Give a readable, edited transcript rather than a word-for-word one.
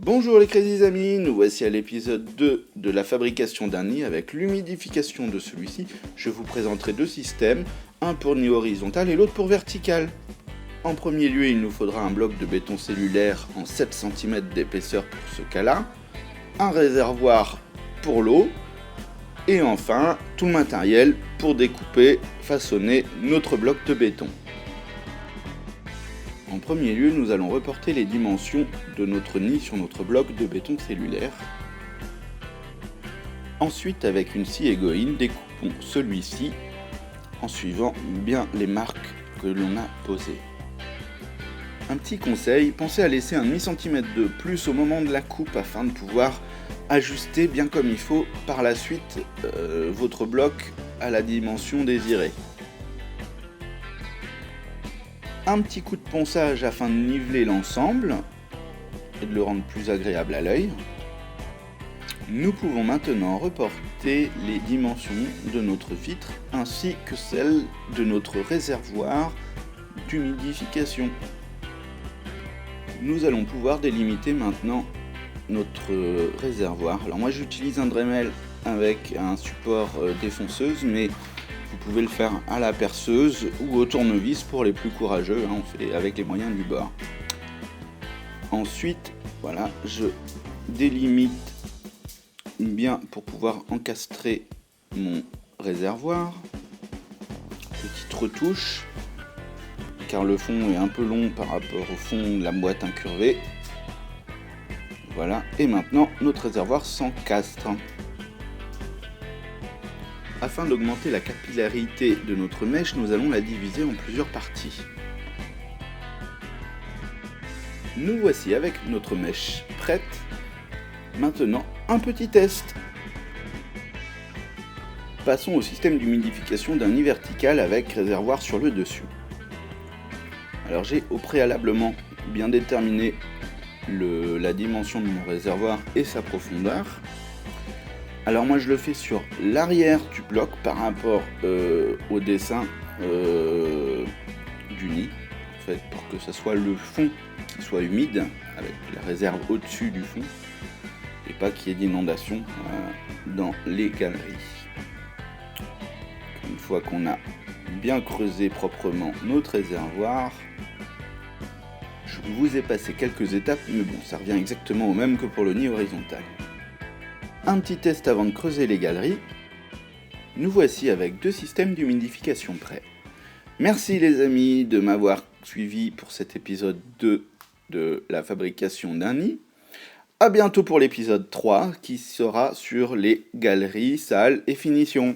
Bonjour les crazy amis, nous voici à l'épisode 2 de la fabrication d'un nid avec l'humidification de celui-ci. Je vous présenterai deux systèmes, un pour nid horizontal et l'autre pour vertical. En premier lieu, il nous faudra un bloc de béton cellulaire en 7 cm d'épaisseur pour ce cas-là, un réservoir pour l'eau, et enfin tout le matériel pour découper, façonner notre bloc de béton. En premier lieu, nous allons reporter les dimensions de notre nid sur notre bloc de béton cellulaire. Ensuite, avec une scie égoïne, découpons celui-ci en suivant bien les marques que l'on a posées. Un petit conseil, pensez à laisser un demi-centimètre de plus au moment de la coupe afin de pouvoir ajuster bien comme il faut par la suite votre bloc à la dimension désirée. Un petit coup de ponçage afin de niveler l'ensemble et de le rendre plus agréable à l'œil. Nous pouvons maintenant reporter les dimensions de notre vitre ainsi que celles de notre réservoir d'humidification. Nous allons pouvoir délimiter maintenant notre réservoir. Alors moi j'utilise un Dremel avec un support défonceuse, mais vous pouvez le faire à la perceuse ou au tournevis pour les plus courageux, on fait avec les moyens du bord. Ensuite, voilà, je délimite bien pour pouvoir encastrer mon réservoir. Petite retouche, car le fond est un peu long par rapport au fond de la boîte incurvée. Voilà, et maintenant notre réservoir s'encastre. Afin d'augmenter la capillarité de notre mèche, nous allons la diviser en plusieurs parties. Nous voici avec notre mèche prête. Maintenant, un petit test. Passons au système d'humidification d'un nid vertical avec réservoir sur le dessus. Alors j'ai au préalablement bien déterminé la dimension de mon réservoir et sa profondeur. Alors moi je le fais sur l'arrière du bloc par rapport au dessin du nid, en fait, pour que ce soit le fond qui soit humide, avec la réserve au-dessus du fond, et pas qu'il y ait d'inondation dans les galeries. Une fois qu'on a bien creusé proprement notre réservoir, je vous ai passé quelques étapes, mais bon, ça revient exactement au même que pour le nid horizontal. Un petit test avant de creuser les galeries. Nous voici avec deux systèmes d'humidification prêts. Merci les amis de m'avoir suivi pour cet épisode 2 de la fabrication d'un nid. A bientôt pour l'épisode 3 qui sera sur les galeries, salles et finitions.